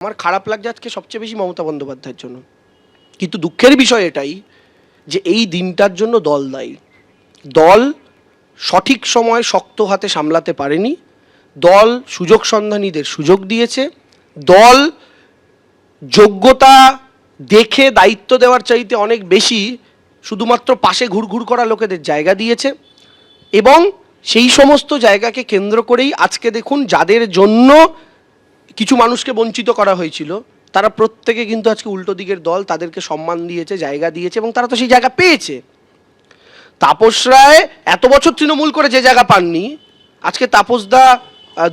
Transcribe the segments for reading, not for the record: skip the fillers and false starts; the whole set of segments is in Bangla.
আমার খারাপ লাগছে আজকে সবচেয়ে বেশি মমতা বন্দ্যোপাধ্যায়ের জন্য। কিন্তু দুঃখের বিষয় এটাই যে এই দিনটার জন্য দল দায়ী। দল সঠিক সময় শক্ত হাতে সামলাতে পারেনি। দল সুযোগ সন্ধানীদের সুযোগ দিয়েছে। দল যোগ্যতা দেখে দায়িত্ব দেওয়ার চাইতে অনেক বেশি শুধুমাত্র পাশে ঘুরঘুর করা লোকেদের জায়গা দিয়েছে। এবং সেই সমস্ত জায়গাকে কেন্দ্র করেই আজকে দেখুন যাদের জন্য কিছু মানুষকে বঞ্চিত করা হয়েছিল তারা প্রত্যেকে কিন্তু আজকে উল্টো দিকের দল, তাদেরকে সম্মান দিয়েছে, জায়গা দিয়েছে এবং তারা তো সেই জায়গা পেয়েছে। তাপস রায় এত বছর তৃণমূল করে যে জায়গা পাননি, আজকে তাপসদা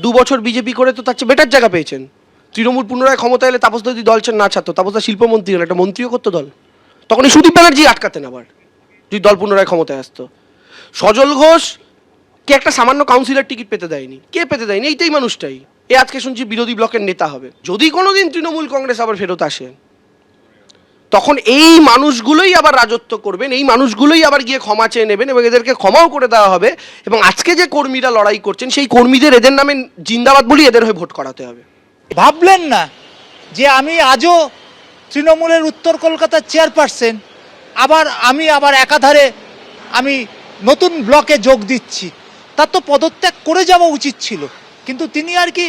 2 বছর বিজেপি করে তো তার চেয়ে বেটার জায়গা পেয়েছেন। তৃণমূল পুনরায় ক্ষমতা এলে তাপসদা যদি দল না ছাড়তো, তাপসদা শিল্পমন্ত্রী হলো, একটা মন্ত্রীও করতো দল, তখন এই সুদীপ ব্যানার্জি আটকাতেন আবার যদি দল পুনরায় ক্ষমতায় আসতো। সজল ঘোষ কে একটা সামান্য কাউন্সিলর টিকিট পেতে দেয়নি, কে পেতে দেয়নি? এইটাই মানুষটাই। এ আজকে শুনছি বিরোধী ব্লকের নেতা হবে। যদি কোনোদিন তৃণমূল কংগ্রেস আবার ফেরত আসে, তখন এই মানুষগুলোই আবার রাজত্ব করবেন, এই মানুষগুলোই আবার গিয়ে ক্ষমা চেয়ে নেবেন এবং এদেরকে ক্ষমাও করে দেওয়া হবে। এবং আজকে যে কর্মীরা লড়াই করছেন সেই কর্মীদের এদের নামে জিন্দাবাদ বলি এদের হয়ে ভোট করাতে হবে। ভাবলেন না যে আমি আজও তৃণমূলের উত্তর কলকাতার চেয়ারপারসন, আমি আবার একাধারে আমি নতুন ব্লকে যোগ দিচ্ছি, তার তো পদত্যাগ করে যাওয়া উচিত ছিল। কিন্তু তিনি আর কি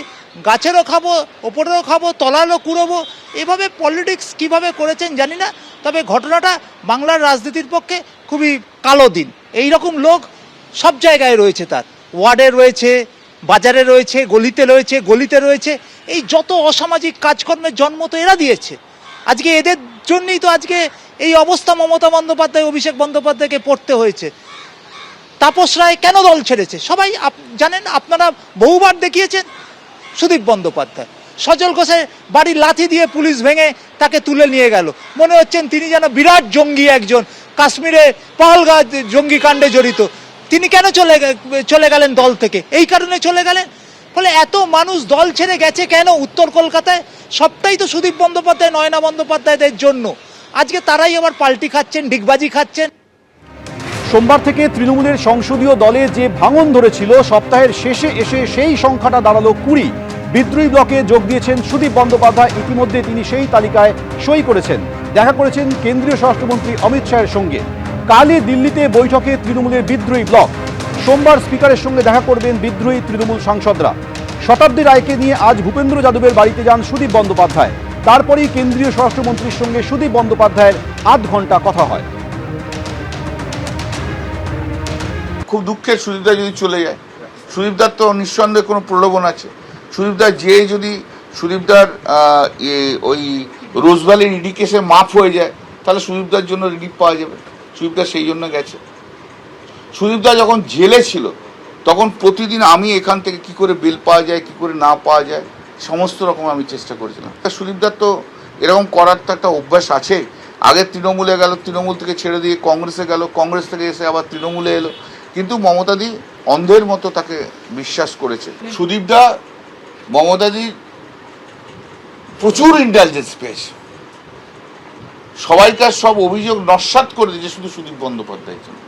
গাছেরও খাবো, ওপরেরও খাবো, তলারও কুড়োবো, এভাবে পলিটিক্স কিভাবে করেছেন জানি না। তবে ঘটনাটা বাংলার রাজনীতির পক্ষে খুবই কালো দিন। এই রকম লোক সব জায়গায় রয়েছে, তার ওয়ার্ডে রয়েছে, বাজারে রয়েছে, গলিতে রয়েছে। এই যত অসামাজিক কাজকর্মের জন্ম তো এরা দিয়েছে। আজকে এদের জন্যই তো আজকে এই অবস্থা মমতা বন্দ্যোপাধ্যায়, অভিষেক বন্দ্যোপাধ্যায়কে পড়তে হয়েছে। তাপস রায় কেন দল ছেড়েছে সবাই জানেন, আপনারা বহুবার দেখিয়েছেন। সুদীপ বন্দ্যোপাধ্যায় সজল ঘোষের বাড়ির লাথি দিয়ে পুলিশ ভেঙে তাকে তুলে নিয়ে গেল, মনে হচ্ছেন তিনি যেন বিরাট জঙ্গি একজন, কাশ্মীরে পহলগাঁও জঙ্গি কাণ্ডে জড়িত। তিনি কেন চলে গেলেন দল থেকে? এই কারণে চলে গেলেন। ফলে এত মানুষ দল ছেড়ে গেছে কেন উত্তর কলকাতায়? সবটাই তো সুদীপ বন্দ্যোপাধ্যায়, নয়না বন্দ্যোপাধ্যায়দের জন্য। আজকে তারাই আবার পাল্টি খাচ্ছেন, ডিগবাজি খাচ্ছেন। সোমবার থেকে তৃণমূলের সংসদীয় দলে যে ভাঙন ধরেছিল, সপ্তাহের শেষে এসে সেই সংখ্যাটা দাঁড়ালো 20। বিদ্রোহী ব্লকে যোগ দিয়েছেন সুদীপ বন্দ্যোপাধ্যায়। ইতিমধ্যে তিনি সেই তালিকায় সই করেছেন। দেখা করেছেন কেন্দ্রীয় স্বরাষ্ট্রমন্ত্রী অমিত শাহের সঙ্গে। কালই দিল্লিতে বৈঠকে তৃণমূলের বিদ্রোহী ব্লক। সোমবার স্পিকারের সঙ্গে দেখা করবেন বিদ্রোহী তৃণমূল সাংসদরা। শতাব্দী রায়কে নিয়ে আজ ভূপেন্দ্র যাদবের বাড়িতে যান সুদীপ বন্দ্যোপাধ্যায়। তারপরেই কেন্দ্রীয় স্বরাষ্ট্রমন্ত্রীর সঙ্গে সুদীপ বন্দ্যোপাধ্যায়ের আধ ঘন্টা কথা হয়। খুব দুঃখের সুদীপদা যদি চলে যায়। সুদীপদার তো নিঃসন্দেহে কোনো প্রলোভন আছে। সুদীপদার যদি সুদীপদার ওই রোজভ্যালির ইডি কেসে মাফ হয়ে যায়, তাহলে সুদীপদার জন্য রিলিফ পাওয়া যাবে। সুদীপদা সেই জন্য গেছে। সুদীপদা যখন জেলে ছিল তখন প্রতিদিন আমি এখান থেকে কি করে বেল পাওয়া যায়, কি করে না পাওয়া যায়, সমস্ত রকম আমি চেষ্টা করেছিলাম। সুদীপদার তো এরকম করার তো একটা অভ্যাস আছে। আগে তৃণমূলে গেল, তৃণমূল থেকে ছেড়ে দিয়ে কংগ্রেসে গেল, কংগ্রেস থেকে এসে আবার তৃণমূলে এলো। কিন্তু মমতাদি অন্ধের মতো তাকে বিশ্বাস করেছে। সুদীপদা মমতাদির প্রচুর ইন্টেলিজেন্স পেয়েছে। সবাইকার সব অভিযোগ নস্যাৎ করে দিয়েছে শুধু সুদীপ বন্দ্যোপাধ্যায়ের জন্য।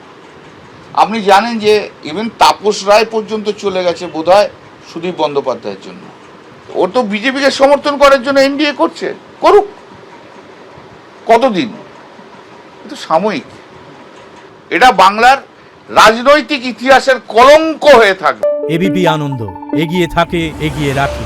আপনি জানেন যে ইভেন তাপস রায় পর্যন্ত চলে গেছে বোধহয় সুদীপ বন্দ্যোপাধ্যায়ের জন্য। ও তো বিজেপিকে সমর্থন করার জন্য এনডিএ করছে, করুক। কতদিন? কিন্তু সাময়িক। এটা বাংলার রাজনৈতিক ইতিহাসের কলঙ্ক হয়ে থাকবে। এবিপি আনন্দ, এগিয়ে থাকে, এগিয়ে রাখে।